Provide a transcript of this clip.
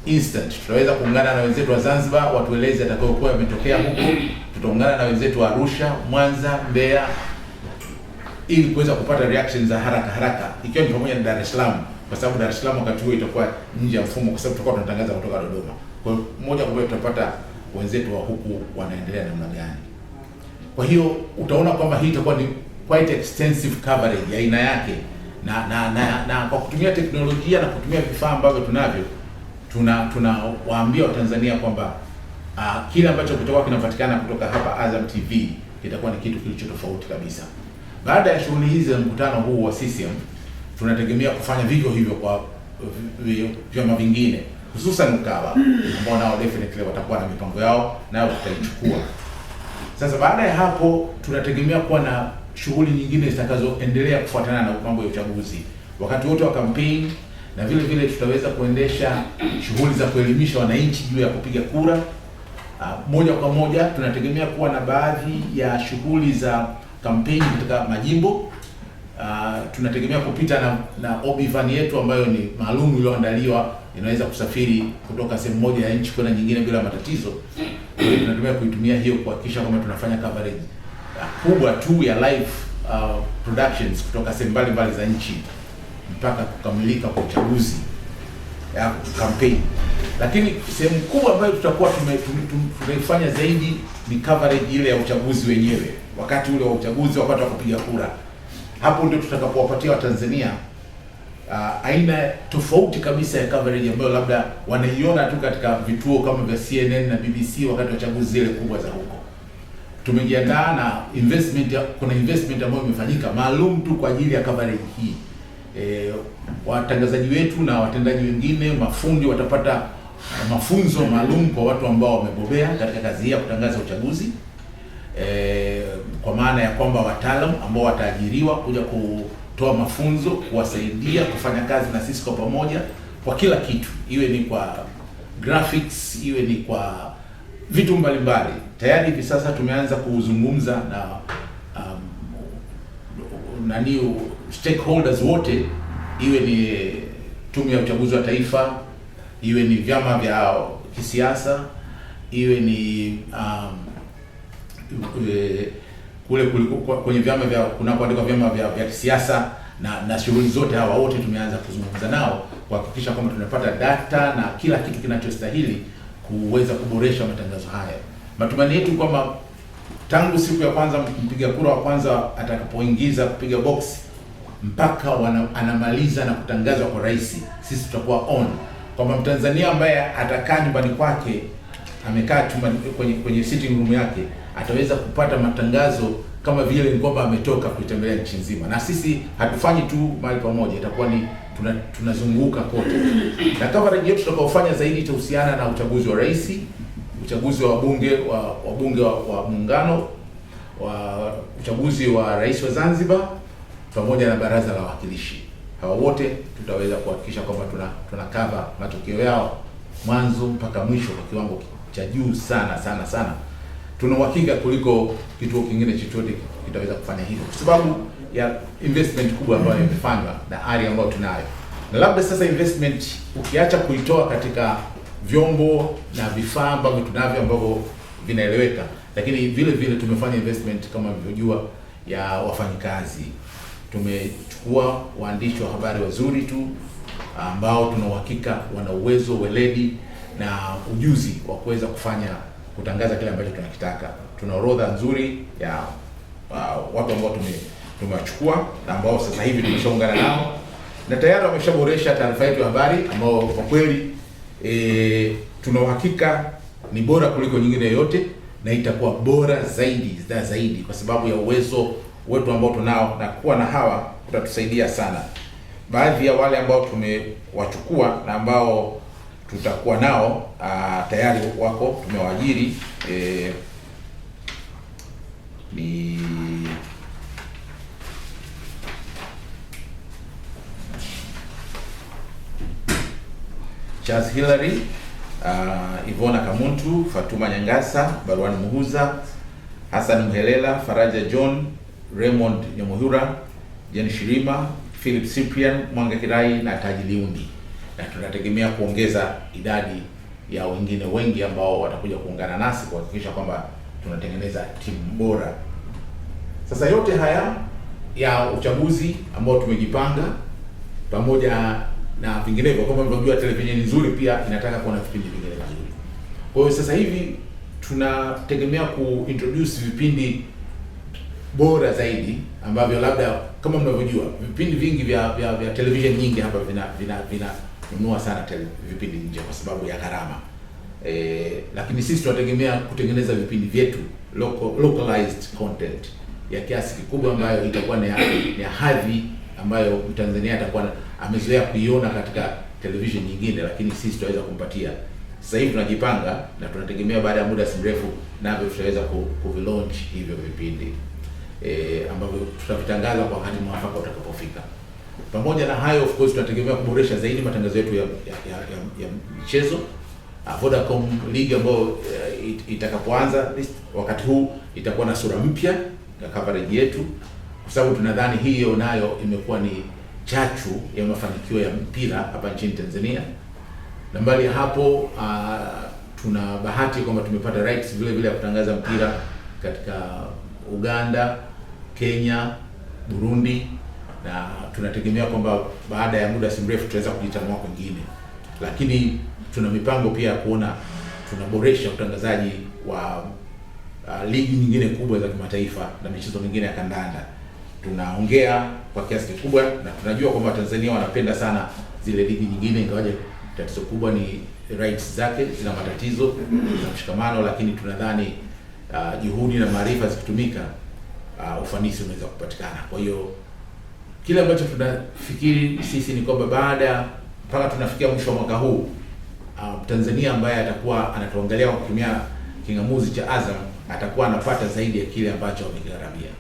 instant. Tutaweza kuungana na wenzetu wa Zanzibar watueleze atakayokuwa yametokea huko. Tutaungana na wenzetu wa Arusha, Mwanza, Mbeya ili kuweza kupata reactions za haraka ikiwa ni pamoja na Dar es Salaam, kwa sababu Dar es Salaam wakati huo itakuwa nje ya mfumo, kwa sababu tutakuwa tunatangaza kutoka Dodoma. Kwa moja kwa moja tutapata wenzetu wa huku wanaendelea namna gani. Kwa hiyo utaona kwamba hii itakuwa ni quite extensive coverage ya aina yake, na kwa kutumia teknolojia na kutumia vifaa ambavyo tunavyo, tunawaambia Watanzania kwamba kile ambacho kitakuwa kinapatikana kutoka hapa Azam TV kitakuwa ni kitu kilicho tofauti kabisa. Baada ya shughuli hizi za mkutano huu wa CCM, tunategemea kufanya vivyo hivyo kwa vyama vingine, hususan Ukawa ambao nao definitely watakuwa na mipango yao nayo tutaichukua. Sasa baada ya hapo tunategemea kuwa na shughuli nyingine zitakazoendelea kufuatana na mambo ya uchaguzi wakati wote wa campaign, na vile vile tutaweza kuendesha shughuli za kuelimisha wananchi juu ya kupiga kura. Moja kwa moja tunategemea kuwa na baadhi ya shughuli za campaign katika majimbo. Tunategemea kupita na obivan yetu ambayo ni maalum iliyoandaliwa, inaweza kusafiri kutoka sehemu moja ya nchi kwenda nyingine bila matatizo. Kwa hiyo tunategemea kuitumia hiyo kuhakikisha kwamba tunafanya coverage kubwa tu ya live productions kutoka sehemu mbalimbali za nchi mpaka kukamilika kwa uchaguzi ya campaign. Lakini sehemu kubwa ambayo tutakuwa tunaifanya zaidi ni coverage ile ya uchaguzi wenyewe, wakati ule wa uchaguzi, wakati wa kupiga kura. Hapo ndio tutakapowapatia Watanzania aina tofauti kabisa ya coverage ambayo labda wanaiona tu katika vituo kama vya CNN na BBC wakati wa chaguzi zile kubwa za huko. Tumejiandaa na kuna investment ambayo imefanyika maalum tu kwa ajili ya coverage hii. Watangazaji wetu na watendaji wengine, mafundi watapata mafunzo maalum kwa watu ambao wamebobea katika kazi hii ya kutangaza uchaguzi. Kwa maana ya kwamba wataalamu ambao wataajiriwa kuja kutoa mafunzo, kuwasaidia kufanya kazi na sisi kwa pamoja kwa kila kitu, iwe ni kwa graphics, iwe ni kwa vitu mbalimbali. Tayari hivi sasa tumeanza kuzungumza na stakeholders wote, iwe ni Tume ya Uchaguzi wa Taifa, iwe ni vyama vya kisiasa, iwe ni kule kwenye vyama vya kunakoandikwa vyama vya kisiasa na shughuli zote, hawa wote tumeanza kuzungumza nao kuhakikisha kwamba tunapata data na kila kitu kinachostahili kuweza kuboresha matangazo haya. Matumaini yetu kwamba tangu siku ya kwanza mpiga kura wa kwanza atakapoingiza kupiga box mpaka anamaliza na kutangazwa kwa rais, sisi tutakuwa on, kwamba Mtanzania ambaye atakaa nyumbani kwake, amekaa kwenye sitting room yake, ataweza kupata matangazo kama vile ni kwamba ametoka kutembelea nchi nzima. Na sisi hatufanyi tu mahali pamoja, itakuwa ni tunazunguka kote. Na coverage yetu tutakaofanya zaidi itahusiana na uchaguzi wa rais, uchaguzi wa wabunge wa muungano, uchaguzi wa rais wa Zanzibar pamoja na baraza la wawakilishi. Hawa wote tutaweza kuhakikisha kwamba tuna cover matokeo yao mwanzo mpaka mwisho kwa kiwango cha juu sana. Tuna uhakika kuliko kituo kingine chochote kitaweza kufanya hivyo, kwa sababu ya investment kubwa ambayo imefanywa na ari ambayo tunayo. Na labda sasa investment ukiacha kuitoa katika vyombo na vifaa ambavyo tunavyo ambavyo vinaeleweka, lakini vile vile tumefanya investment kama mlivyojua ya wafanyikazi. Tumechukua waandishi wa habari wazuri tu ambao tuna uhakika wana uwezo, weledi na ujuzi wa kuweza kutangaza kile ambacho tunakitaka. Tuna orodha nzuri ya watu ambao tumewachukua na ambao sasa hivi tumeshaungana nao na tayari wameshaboresha taarifa yetu ya habari, ambao kwa kweli tuna uhakika ni bora kuliko nyingine yoyote, na itakuwa bora zaidi kwa sababu ya uwezo wetu ambao tunao, na kuwa na hawa kutatusaidia sana. Baadhi ya wale ambao tumewachukua na ambao tutakuwa nao tayari wako, tumewaajiri ni Charles Hillary, Ivona Kamuntu, Fatuma Nyangasa, Barwan Muhuza, Hassan Mhelela, Faraja John, Raymond Nyamuhura, Jen Shirima, Philip Cyprian, Mwanga Kirai na Taji Liundi. na tunategemea kuongeza idadi ya wengine wengi ambao watakuja kuungana nasi kuhakikisha kwamba tunatengeneza timu bora. Sasa yote haya ya uchaguzi ambao tumejipanga pamoja na vinginevyo, kama mnavyojua televisheni nzuri pia inataka kuwa na vipindi vingine vizuri. Kwa hiyo sasa hivi tunategemea kuintroduce vipindi bora zaidi ambavyo labda kama mnavyojua vipindi vingi vya television nyingi hapa vinanunua sana vipindi nje kwa sababu ya gharama. Lakini sisi tunategemea kutengeneza vipindi vyetu localized content ya kiasi kikubwa ambayo itakuwa ni hadhi ambayo Mtanzania atakuwa amezoea kuiona katika television nyingine, lakini sisi tutaweza kumpatia. Sasa hivi tunajipanga na tunategemea baada ya muda si mrefu navyo tutaweza kuvilaunch hivyo vipindi ambavyo tutavitangaza kwa wakati mwafaka utakapofika. Pamoja na hayo, of course, tunategemea kuboresha zaidi matangazo yetu ya michezo. Vodacom League ambayo itakapoanza wakati huu itakuwa na sura mpya ya coverage yetu, kwa sababu tunadhani hiyo nayo imekuwa ni chachu ya mafanikio ya mpira hapa nchini Tanzania. Na mbali hapo, tuna bahati kwamba tumepata rights vile vile ya kutangaza mpira katika Uganda, Kenya, Burundi, na tunategemea kwamba baada ya muda si mrefu tutaweza kujitanua kwingine. Lakini tuna mipango pia ya kuona tunaboresha utangazaji wa ligi nyingine kubwa za kimataifa na michezo mingine ya kandanda. Tunaongea kwa kiasi kikubwa na tunajua kwamba Tanzania wanapenda sana zile ligi nyingine, ingawaje tatizo kubwa ni rights zake zina matatizo na mshikamano, lakini tunadhani juhudi na maarifa zikitumika ufanisi unaweza kupatikana. Kwa hiyo kile ambacho tunafikiri sisi ni kwamba baada mpaka tunafikia mwisho wa mwaka huu, Tanzania ambaye atakuwa anatuangalia kwa kutumia kingamuzi cha Azam atakuwa anapata zaidi ya kile ambacho amegharamia.